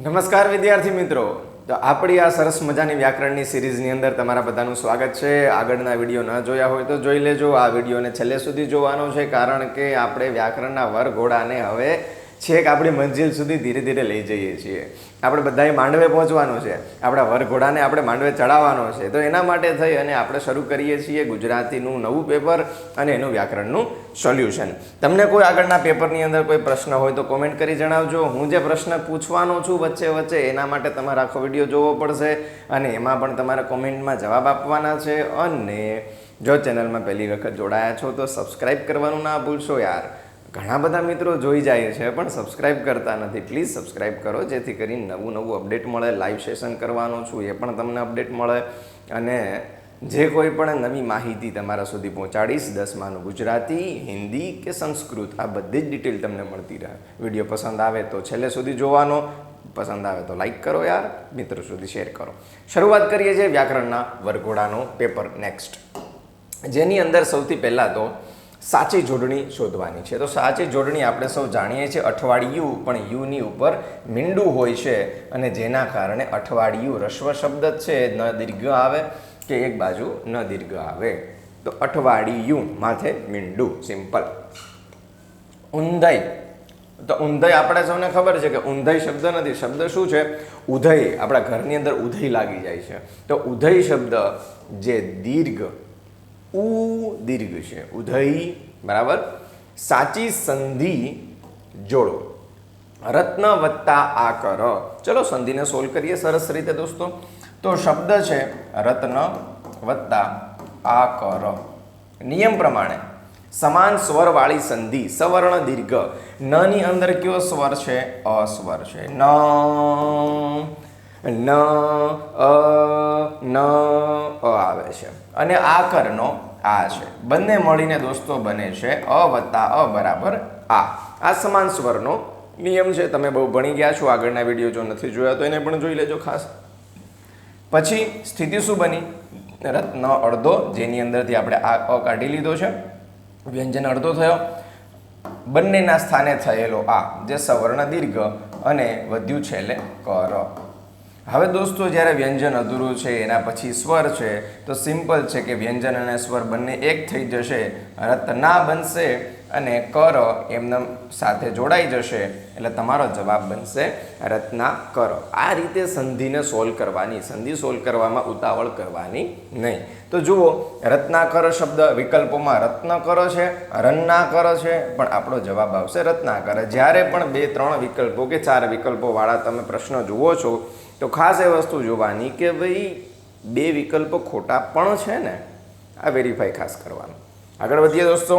નમસ્કાર વિદ્યાર્થી મિત્રો, તો આપણી આ સરસ મજાની વ્યાકરણની સિરીઝની અંદર તમારા બધાનું સ્વાગત છે. આગળના વિડીયો ન જોયા હોય તો જોઈ લેજો. આ વિડીયોને છેલ્લે સુધી જોવાનો છે, કારણ કે આપણે વ્યાકરણના વરઘોડાને હવે છેક આપણી મંજિલ સુધી ધીરે ધીરે લઈ જઈએ છીએ. આપણે બધાએ માંડવે પહોંચવાનું છે, આપણા વરઘોડાને આપણે માંડવે ચડાવવાનો છે. તો એના માટે થઈ અને આપણે શરૂ કરીએ છીએ ગુજરાતીનું નવું પેપર અને એનું વ્યાકરણનું સોલ્યુશન. તમને કોઈ આગળના પેપરની અંદર કોઈ પ્રશ્ન હોય તો કોમેન્ટ કરી જણાવજો. હું જે પ્રશ્ન પૂછવાનો છું વચ્ચે વચ્ચે, એના માટે તમારે આખો વિડીયો જોવો પડશે અને એમાં પણ તમારે કોમેન્ટમાં જવાબ આપવાના છે. અને જો ચેનલમાં પહેલી વખત જોડાયા છો તો સબસ્ક્રાઈબ કરવાનું ના ભૂલશો યાર. ઘણા બધા મિત્રો જોઈ જાય છે પણ સબસ્ક્રાઈબ કરતા નથી. પ્લીઝ સબસ્ક્રાઈબ કરો, જેથી કરીને નવું અપડેટ મળે. લાઈવ સેશન કરવાનું છું એ પણ તમને અપડેટ મળે, અને જે કોઈ પણ નવી માહિતી તમારા સુધી પહોંચાડીશ, 10માનું ગુજરાતી, હિન્દી કે સંસ્કૃત, આ બધી જ ડિટેલ તમને મળતી રહે. વિડીયો પસંદ આવે તો છેલ્લે સુધી જોવાનો, પસંદ આવે તો લાઈક કરો યાર, મિત્રો સુધી શેર કરો. શરૂઆત કરીએ છીએ વ્યાકરણના વરઘોડાનો પેપર નેક્સ્ટ, જેની અંદર સૌથી પહેલાં તો સાચી જોડણી શોધવાની છે. તો સાચી જોડણી આપણે સૌ જાણીએ છીએ, અઠવાડિયું, પણ યુની ઉપર મીંડું હોય છે અને જેના કારણે અઠવાડિયું રસ્વ શબ્દ જ છે, ન દીર્ઘ આવે કે એક બાજુ ન દીર્ઘ આવે. તો અઠવાડિયું માથે મીંડું, સિમ્પલ. ઊંધાઈ, તો ઊંધાઈ આપણે સૌને ખબર છે કે ઊંધાઈ શબ્દ નથી. શબ્દ શું છે? ઉધઈ. આપણા ઘરની અંદર ઉધઈ લાગી જાય છે. તો ઉધઈ શબ્દ જે દીર્ઘ દીર્ઘ છે, ઉધઈ, બરાબર. સાચી સંધિ જોડો, રત્ન વત્તા આકર. ચલો સંધિને સોલ્વ કરીએ સરસ રીતે દોસ્તો. તો શબ્દ છે રત્ન વત્તા આકર. નિયમ પ્રમાણે સમાન સ્વરવાળી સંધિ, સવર્ણ દીર્ઘ. ન ની અંદર કયો સ્વર છે? અસ્વર છે. ન આવે છે, અને આકરનો આ છે. બંને મળીને દોસ્તો બને છે અ વત્તા અ બરાબર આ. આ સમાન સ્વરનો નિયમ છે. તમે બહુ ભણી ગયા છો. આગળના વિડીયો જો નથી જોયા તો એને પણ જોઈ લેજો ખાસ. પછી સ્થિતિ શું બની? રત્ન અડધો, જેની અંદરથી આપણે આ અ કાઢી લીધો છે, વ્યંજન અડધો થયો. બંનેના સ્થાને થયેલો આ, જે સવર્ણ દીર્ઘ, અને વધ્યું છેલ્લે કર. હવે દોસ્તો જ્યારે વ્યંજન અધૂરું છે, એના પછી સ્વર છે, તો સિમ્પલ છે કે વ્યંજન અને સ્વર બંને એક થઈ જશે, રત્ના બનશે અને કર એમના સાથે જોડાઈ જશે, એટલે તમારો જવાબ બનશે રત્નાકર. આ રીતે સંધિને સોલ્વ કરવાની. સંધિ સોલ્વ કરવામાં ઉતાવળ કરવાની નહીં. તો જુઓ, રત્નાકર શબ્દ વિકલ્પોમાં રત્નકર છે, રન્નાકર છે, પણ આપણો જવાબ આવશે રત્નાકર. જ્યારે પણ 2, 3 વિકલ્પો કે 4 વિકલ્પો વાળા તમે પ્રશ્ન જુઓ છો તો ખાસ એ વસ્તુ જોવાની કે ભાઈ 2 વિકલ્પો ખોટા પણ છે ને, આ વેરીફાઈ ખાસ કરવાનું. આગળ વધીએ દોસ્તો.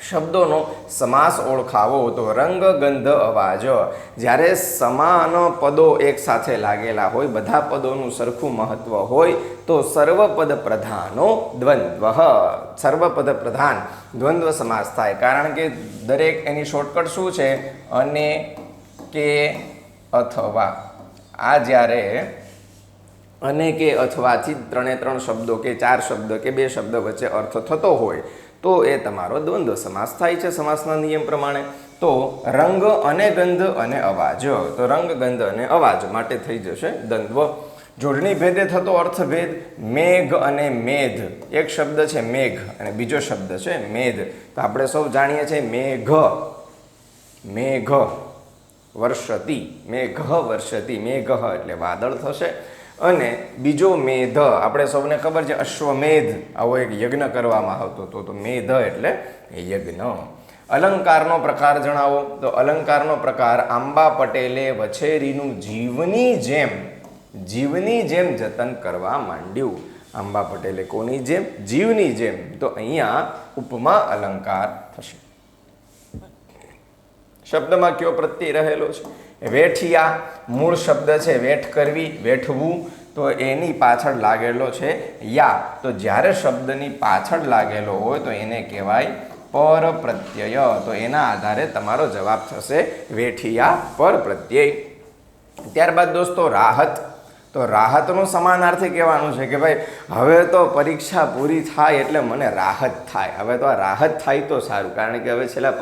શબ્દોનો સમાસ ઓળખાવો. તો રંગ, ગંધ, અવાજ. જ્યારે સમાન પદો એક સાથે લાગેલા હોય, બધા પદોનું સરખું મહત્વ હોય, તો સર્વપદ પ્રધાનો દ્વંદ્વ. સર્વપદ પ્રધાન દ્વંદ્વ સમાસ થાય, કારણ કે દરેક એની શોર્ટકટ શું છે? અને કે અથવા. આ જ્યારે અને કે અથવાથી 3 શબ્દો કે 4 શબ્દ કે 2 શબ્દ વચ્ચે અર્થ થતો હોય તો એ તમારો દ્વંદ્વ સમાસ થાય છે સમાસના નિયમ પ્રમાણે. તો રંગ અને ગંધ અને અવાજ. તો રંગ, ગંધ અને અવાજ માટે થઈ જશે દ્વંદ્વ. જોડણી ભેદે થતો અર્થભેદ. મેઘ અને મેધ. એક શબ્દ છે મેઘ અને બીજો શબ્દ છે મેધ. તો આપણે સૌ જાણીએ છીએ મેઘ વર્ષતી, મેઘ વર્ષતી. મેઘ એટલે વાદળ થશે, અને બીજો મેધ. આપણે સૌને ખબર છે અશ્વમેધ, આવો એક યજ્ઞ કરવામાં આવતો હતો, તો મેધ એટલે યજ્ઞ. અલંકારનો પ્રકાર જણાવો. તો અલંકારનો પ્રકાર, આંબા પટેલે વછેરીનું જીવની જેમ જતન કરવા માંડ્યું. આંબા પટેલે કોની જેમ? જીવની જેમ. તો અહીંયા ઉપમા અલંકાર થશે. શબ્દમાં કયો પ્રત્યય રહેલો છે? વેઠિયા. મૂળ શબ્દ છે વેઠ કરવી, વેઠવું. તો એની પાછળ લાગેલો છે યા. તો જ્યારે શબ્દની પાછળ લાગેલો હોય તો એને કહેવાય પર પ્રત્યય. તો એના આધારે તમારો જવાબ થશે વેઠિયા પર પ્રત્યય. ત્યારબાદ દોસ્તો રાહત. તો રાહતનું સમાનાર્થી કહેવાનું છે કે ભાઈ હવે તો પરીક્ષા પૂરી થાય એટલે મને રાહત થાય. હવે તો આ રાહત થાય તો સારું, કારણ કે હવે છેલ્લા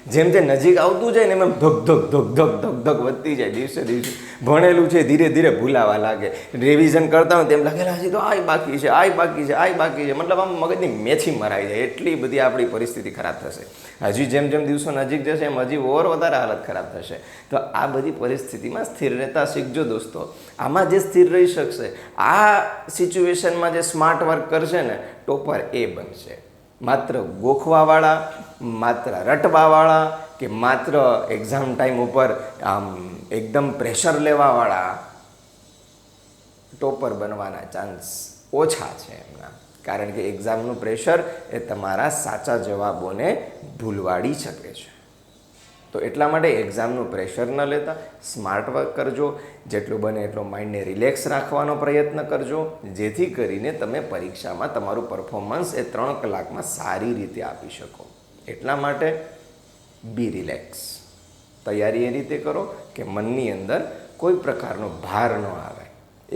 જેમ જે નજીક આવતું જાય ને એમ ધક ધક ધક ધક ધક ધક વધતી જાય. દિવસે દિવસે ભણેલું છે ધીરે ધીરે ભૂલાવા લાગે. રિવિઝન કરતા હોય તેમ લાગે હજી તો આય બાકી છે, આય બાકી છે, આય બાકી છે. મતલબ આમ મગજની મેથી મરાઈ જાય. એટલી બધી આપણી પરિસ્થિતિ ખરાબ થશે. હજી જેમ જેમ દિવસો નજીક જશે એમ હજી ઓર વધારે હાલત ખરાબ થશે. તો આ બધી પરિસ્થિતિમાં સ્થિર રહેતા શીખજો દોસ્તો. આમાં જે સ્થિર રહી શકશે, આ સિચ્યુએશનમાં જે સ્માર્ટ વર્ક કરશે ને, ટોપર એ બનશે. માત્ર ગોખવાવાળા, માત્ર રટવાવાળા કે માત્ર એક્ઝામ ટાઈમ ઉપર આમ એકદમ પ્રેશર લેવાવાળા ટોપર બનવાના ચાન્સ ઓછા છે એમના. કારણ કે એક્ઝામનું પ્રેશર એ તમારા સાચા જવાબોને ભૂલવાડી શકે છે. તો એટલા માટે એક્ઝામનું પ્રેશર ન લેતા સ્માર્ટ વર્ક કરજો. જેટલું બને એટલો માઇન્ડને રિલેક્સ રાખવાનો પ્રયત્ન કરજો, જેથી કરીને તમે પરીક્ષામાં તમારું પરફોર્મન્સ એ 3 કલાકમાં સારી રીતે આપી શકો. એટલા માટે બી રિલેક્સ. તૈયારી એ રીતે કરો કે મનની અંદર કોઈ પ્રકારનો ભાર ન આવે.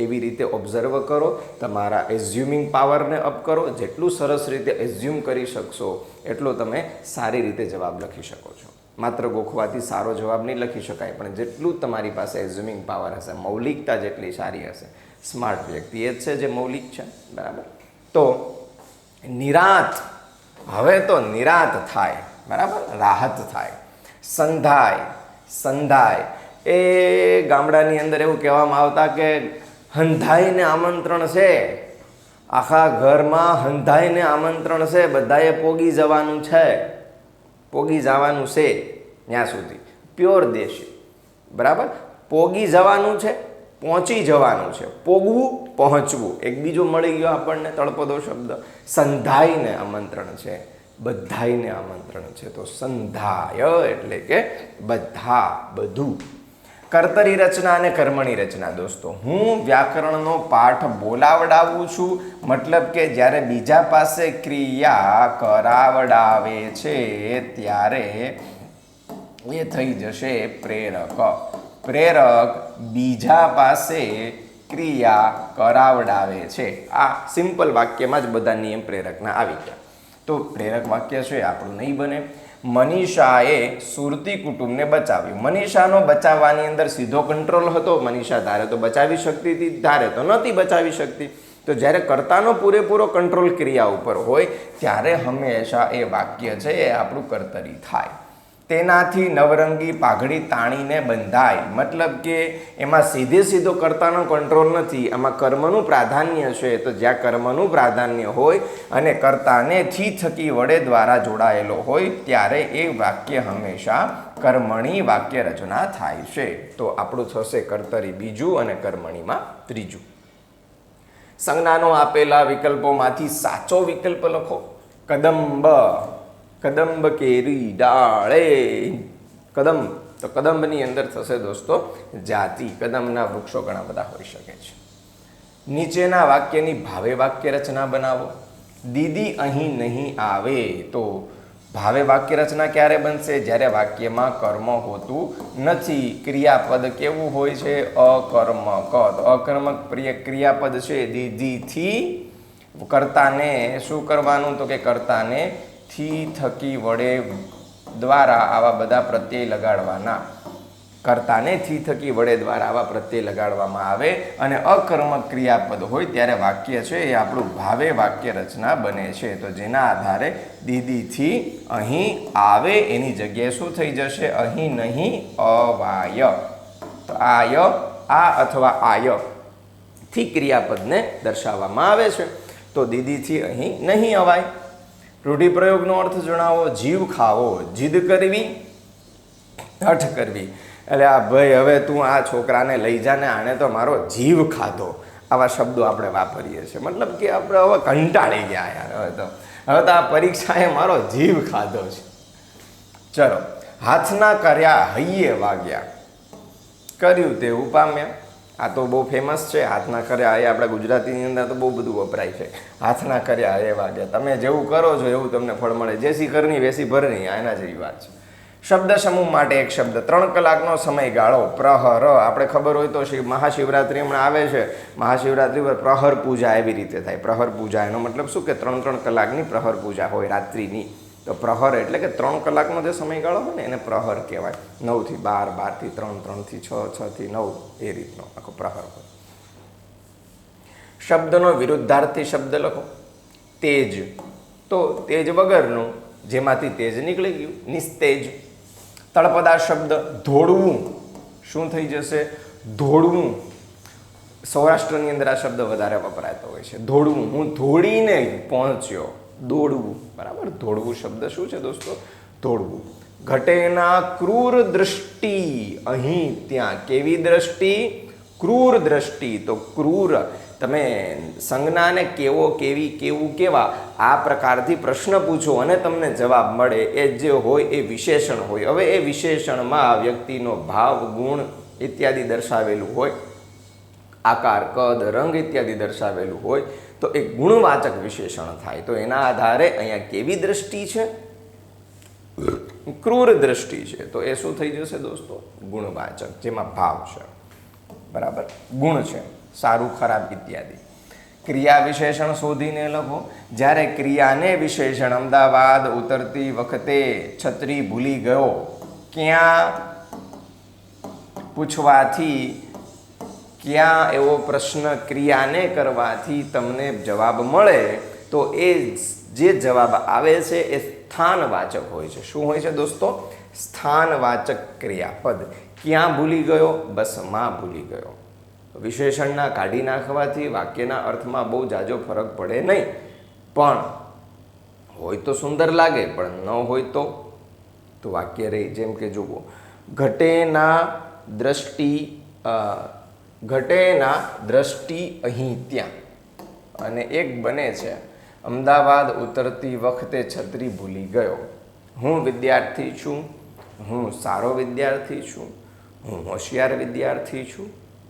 એવી રીતે ઓબ્ઝર્વ કરો, તમારા એઝ્યુમિંગ પાવરને અપ કરો. જેટલું સરસ રીતે એઝ્યુમ કરી શકશો એટલો તમે સારી રીતે જવાબ લખી શકો છો. માત્ર ગોખવાથી સારો જવાબ નહીં લખી શકાય, પણ જેટલું તમારી પાસે એઝ્યુમિંગ પાવર હશે, મૌલિકતા જેટલી સારી હશે, સ્માર્ટ વ્યક્તિ એ જ છે જે મૌલિક છે. બરાબર. તો નિરાંત, હવે તો નિરાંત થાય. બરાબર. રાહત થાય, સંધાય. સંધાય એ ગામડાની અંદર એવું કહેવામાં આવતા કે હંધાઈને આમંત્રણ છે, આખા ઘરમાં હંધાઈને આમંત્રણ છે, બધાએ પોગી જવાનું છે. પોગી જવાનું છે ત્યાં સુધી પ્યોર દેશી. બરાબર. પોગી જવાનું છે, પહોંચી જવાનું છે. પોગવું, પહોંચવું, એક બીજો મળી ગયો આપણને તળપદો શબ્દ. સંધાઈને આમંત્રણ છે, બધાઈને આમંત્રણ છે. તો સંધાય એટલે કે બધા, બધું. કર્તરી રચના અને કર્મણી રચના. દોસ્તો, હું વ્યાકરણનો પાઠ બોલાવડાવું છું, મતલબ કે જ્યારે બીજા પાસે ક્રિયા કરાવડાવે છે ત્યારે એ થઈ જશે પ્રેરક. પ્રેરક બીજા પાસે ક્રિયા કરાવડાવે છે. આ સિમ્પલ વાક્યમાં જ બધા નિયમ પ્રેરકના આવી ગયા. તો પ્રેરક વાક્ય છે આપણું નહીં બને. મનીષાએ સુરતી કુટુંબને બચાવ્યું. મનીષાનો બચાવવાની અંદર સીધો કંટ્રોલ હતો. મનીષા ધારે તો બચાવી શકતી હતી, ધારે તો નહોતી બચાવી શકતી. તો જ્યારે કર્તાનો પૂરેપૂરો કંટ્રોલ ક્રિયા ઉપર હોય ત્યારે હંમેશા એ વાક્ય છે એ આપણું કર્તરી થાય. તેનાથી નવરંગી પાઘડી તાણીને બંધાય. મતલબ કે એમાં સીધો કર્તાનો કંટ્રોલ નથી, આમાં કર્મનું પ્રાધાન્ય છે. તો જ્યાં કર્મનું પ્રાધાન્ય હોય અને કર્તાને થી થકી વડે દ્વારા જોડાયેલો હોય ત્યારે એ વાક્ય હંમેશા કર્મણી વાક્ય રચના થાય છે. તો આપણું થશે કર્તરી બીજું અને કર્મણીમાં ત્રીજું. સંજ્ઞાનો આપેલા વિકલ્પોમાંથી સાચો વિકલ્પ લખો. કદંબ. કદંબ કેરી ડાળે. કદંબ, તો કદંબની અંદર થશે દોસ્તો જાતિ. કદંબના વૃક્ષો ઘણા બધા હોઈ શકે છે. નીચેના વાક્યની ભાવે વાક્ય રચના બનાવો. દીદી અહીં નહીં આવે. તો ભાવે વાક્ય રચના ક્યારે બનશે? જ્યારે વાક્યમાં કર્મ હોતું નથી. ક્રિયાપદ કેવું હોય છે? અકર્મક. અકર્મક ક્રિયાપદ છે. દીદીથી કર્તાને શું કરવાનું? તો કે કર્તાને થી થકી વડે દ્વારા આવા બધા પ્રત્યય લગાડવાના. કર્તાને થી થકી વડે દ્વારા આવા પ્રત્યય લગાડવામાં આવે અને અકર્મક ક્રિયાપદ હોય ત્યારે વાક્ય છે એ આપણું ભાવે વાક્ય રચના બને છે. તો જેના આધારે દીદીથી અહીં આવે એની જગ્યાએ શું થઈ જશે? અહીં નહીં અવાય. તો આય, આ અથવા આય થી ક્રિયાપદને દર્શાવવામાં આવે છે. તો દીદીથી અહીં નહીં અવાય. રૂઢિપ્રયોગનો અર્થ જણાવો. જીવ ખાવો. જીદ કરવી, હઠ કરવી. એટલે આ ભાઈ હવે તું આ છોકરાને લઈ જાને, આને તો મારો જીવ ખાધો. આવા શબ્દો આપણે વાપરીએ છીએ. મતલબ કે આપણે હવે કંટાળી ગયા યાર. હવે તો આ પરીક્ષાએ મારો જીવ ખાધો છે. ચલો. હાથના કર્યા હૈયે વાગ્યા. કર્યું તેવું પામ્યા. આ તો બહુ ફેમસ છે. હાથના કર્યા એ આપણા ગુજરાતીની અંદર તો બહુ બધું વપરાય છે. હાથના કર્યા એ વાગ્યા. તમે જેવું કરો છો એવું તમને ફળ મળે. જેસી કરની વેસી ભરની. આ એના જેવી વાત છે. શબ્દ સમૂહ માટે એક શબ્દ. 3 કલાકનો સમયગાળો. પ્રહર. આપણે ખબર હોય તો મહાશિવરાત્રિ હમણાં આવે છે. મહાશિવરાત્રિ પર પ્રહર પૂજા એવી રીતે થાય. પ્રહર પૂજા એનો મતલબ શું કે 3 કલાકની પ્રહર પૂજા હોય રાત્રિની. તો પ્રહર એટલે કે 3 કલાકનો જે સમયગાળો હોય ને એને પ્રહર કહેવાય. 9 થી 12, 12 થી 3, 3 થી 6, 6 થી 9 એ રીતનો આખો પ્રહર હોય. શબ્દનો વિરુદ્ધાર્થી શબ્દ લખો. તેજ, તો તેજ વગરનું, જેમાંથી તેજ નીકળી ગયું, નિસ્તેજ. તળપદા શબ્દ ધોળવું, શું થઈ જશે? ધોળવું. સૌરાષ્ટ્રની અંદર આ શબ્દ વધારે વપરાતો હોય છે, ધોળવું. હું ધોળીને પહોંચ્યો, દોડવું. બરાબર, ધોળવું શબ્દ શું છે દોસ્તો? ધોળવું. ઘટેના ક્રૂર દ્રષ્ટિ, અહીં ત્યાં. કેવી દ્રષ્ટિ? ક્રૂર દ્રષ્ટિ. તો ક્રૂર, તમે સંજ્ઞાને કેવો, કેવી, કેવું, કેવા આ પ્રકારથી પ્રશ્ન પૂછો અને તમને જવાબ મળે, એ જે હોય એ વિશેષણ હોય. હવે એ વિશેષણમાં વ્યક્તિનો ભાવ, ગુણ ઇત્યાદિ દર્શાવેલું હોય, આકાર, કદ, રંગ ઇત્યાદિ દર્શાવેલું હોય તો એ ગુણવાચક વિશેષણ થાય. તો એના આધારે અહીંયા કેવી દ્રષ્ટિ છે? ક્રૂર દ્રષ્ટિ છે. તો એ શું થઈ જશે દોસ્તો? ગુણવાચક, જેમાં ભાવ છે. બરાબર, ગુણ છે, સારું, ખરાબ ઇત્યાદિ. ક્રિયા વિશેષણ શોધીને લખો. જ્યારે ક્રિયાને વિશેષણ અમદાવાદ ઉતરતી વખતે છત્રી ભૂલી ગયો, ક્યાં પૂછવાથી, ક્યાં એવો પ્રશ્ન ક્રિયાને કરવાથી તમને જવાબ મળે તો એ જે જવાબ આવે છે એ સ્થાનવાચક હોય છે. શું હોય છે દોસ્તો? સ્થાનવાચક ક્રિયાપદ. ક્યાં ભૂલી ગયો? બસમાં ભૂલી ગયો. વિશેષણના કાઢી નાખવાથી વાક્યના અર્થમાં બહુ જાજો ફરક પડે નહીં, પણ હોય તો સુંદર લાગે, પણ ન હોય તો વાક્ય રહી. જેમ કે જુઓ, ઘટેના દ્રષ્ટિ અહીં ત્યાં, અને એક બને છે અમદાવાદ ઉતરતી વખતે છત્રી ભૂલી ગયો. હું વિદ્યાર્થી છું, હું સારો વિદ્યાર્થી છું, હું હોશિયાર વિદ્યાર્થી છું.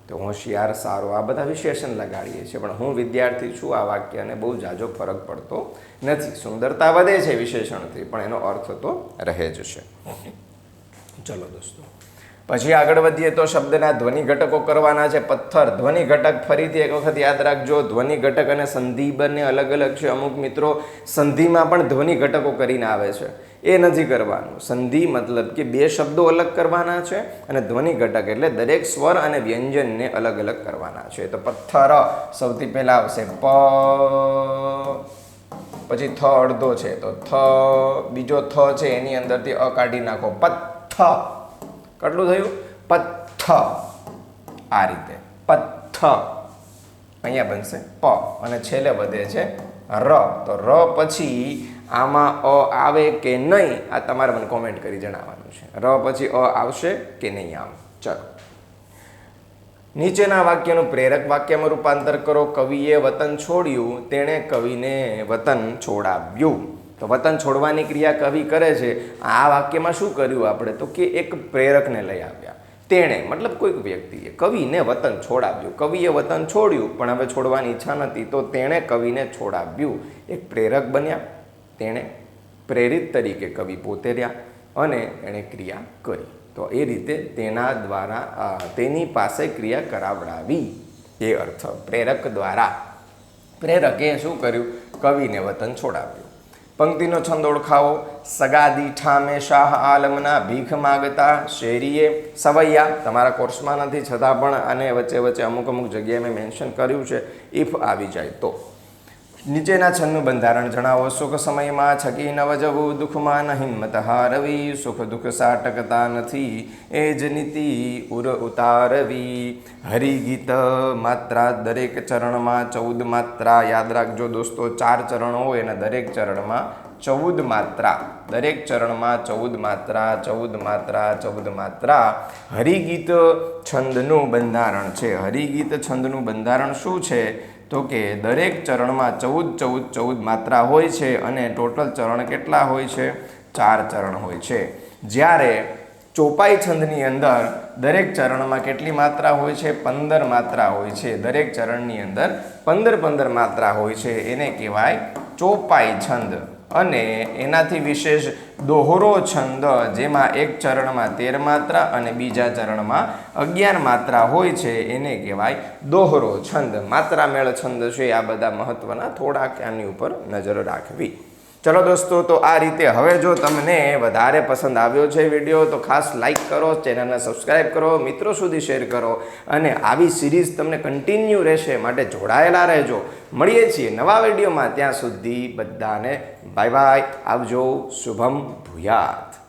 તો હોશિયાર, સારો આ બધા વિશેષણ લગાડીએ છીએ, પણ હું વિદ્યાર્થી છું આ વાક્યને બહુ જાજો ફરક પડતો નથી. સુંદરતા વધે છે વિશેષણથી, પણ એનો અર્થ તો રહે જ છે. ચલો દોસ્તો, પછી આગળ વધીએ તો શબ્દના ધ્વનિ ઘટકો કરવાના છે. પથ્થર, ધ્વનિ ઘટક ફરીથી એક વખત યાદ રાખજો. ધ્વનિ ઘટક અને સંધિ બંને અલગ અલગ છે. અમુક મિત્રો સંધિમાં પણ ધ્વનિ ઘટકો કરીને આવે છે, એ નથી કરવાનું. સંધિ મતલબ કે બે શબ્દો અલગ કરવાના છે, અને ધ્વનિ ઘટક એટલે દરેક સ્વર અને વ્યંજનને અલગ અલગ કરવાના છે. તો પથ્થર સૌથી પહેલા આવશે પ, પછી થ અડધો છે તો થ, બીજો થ છે એની અંદરથી અ કાઢી નાખો, પથ્થ. કેટલું થયું? પથ્થ. આ રીતે પથ્થ. અહીંયા બનશે પ, અને છેલ્લે વધે છે ર. તો ર પછી આમાં અ આવે કે નહીં, આ તમારે મને કોમેન્ટ કરી જણાવવાનું છે. ર પછી અ આવશે કે નહીં આવે. ચલો, નીચેના વાક્યનું પ્રેરક વાક્યમાં રૂપાંતર કરો. કવિએ વતન છોડ્યું, તેણે કવિને વતન છોડાવ્યું. તો વતન છોડવાની ક્રિયા કવિ કરે છે. આ વાક્યમાં શું કર્યું આપણે? તો કે એક પ્રેરકને લઈ આવ્યા. તેણે મતલબ કોઈક વ્યક્તિએ કવિને વતન છોડાવ્યું. કવિએ વતન છોડ્યું, પણ હવે છોડવાની ઈચ્છા નથી, તો તેણે કવિને છોડાવ્યું. એક પ્રેરક બન્યા, તેણે પ્રેરિત તરીકે કવિ પોતે રહ્યા, અને એણે ક્રિયા કરી. તો એ રીતે તેના દ્વારા તેની પાસે ક્રિયા કરાવડાવી, એ અર્થ. પ્રેરક દ્વારા પ્રેરકે શું કર્યું? કવિને વતન છોડાવ્યું. પંક્તિનો છંદ ઓળખાવો. સગાદી ઠામે શાહ આલમના ભીખ માગતા શેરીએ સવૈયા. તમારા કોર્સમાં નથી, છતાં પણ આને વચ્ચે વચ્ચે અમુક જગ્યાએ મેં મેન્શન કર્યું છે. ઇફ આવી જાય તો. નીચેના છંદનું બંધારણ જણાવો. સુખ સમયમાં છકી નવ જવું, દુઃખમાં ન હિંમત હારવી. સુખ દુઃખ સાટકતા નથી, એ જ નીતિ ઉર ઉતારવી. હરિગીત માત્રા, દરેક ચરણમાં 14 માત્રા. યાદ રાખજો દોસ્તો, 4 ચરણ હોય અને દરેક ચરણમાં 14 માત્રા. દરેક ચરણમાં 14 માત્રા, 14 માત્રા, 14 માત્રા. હરિગીત છંદનું બંધારણ છે. હરિગીત છંદનું બંધારણ શું છે? તો કે દરેક ચરણમાં 14 માત્રા હોય છે, અને ટોટલ ચરણ કેટલા હોય છે? 4 ચરણ હોય છે. જ્યારે ચોપાઈ છંદની અંદર દરેક ચરણમાં કેટલી માત્રા હોય છે? 15 માત્રા હોય છે. દરેક ચરણની અંદર 15 માત્રા હોય છે. એને કહેવાય ચોપાઈ છંદ. અને એનાથી વિશેષ દોહરો છંદ, જેમાં એક ચરણમાં 13 માત્રા અને બીજા ચરણમાં 11 માત્રા હોય છે, એને કહેવાય દોહરો છંદ. માત્રા મેળ છંદ છે. આ બધા મહત્વના થોડાક આની ઉપર નજર રાખવી. ચલો દોસ્તો, તો આ રીતે હવે જો તમને વધારે પસંદ આવ્યો છે વિડીયો તો ખાસ લાઈક કરો, ચેનલને સબસ્ક્રાઈબ કરો, મિત્રો સુધી શેર કરો અને આવી સિરીઝ તમને કન્ટિન્યુ રહેશે માટે જોડાયેલા રહેજો. મળીએ છીએ નવા વિડીયોમાં. ત્યાં સુધી બધાને બાય બાય, આવજો, શુભમ ભૂયાત.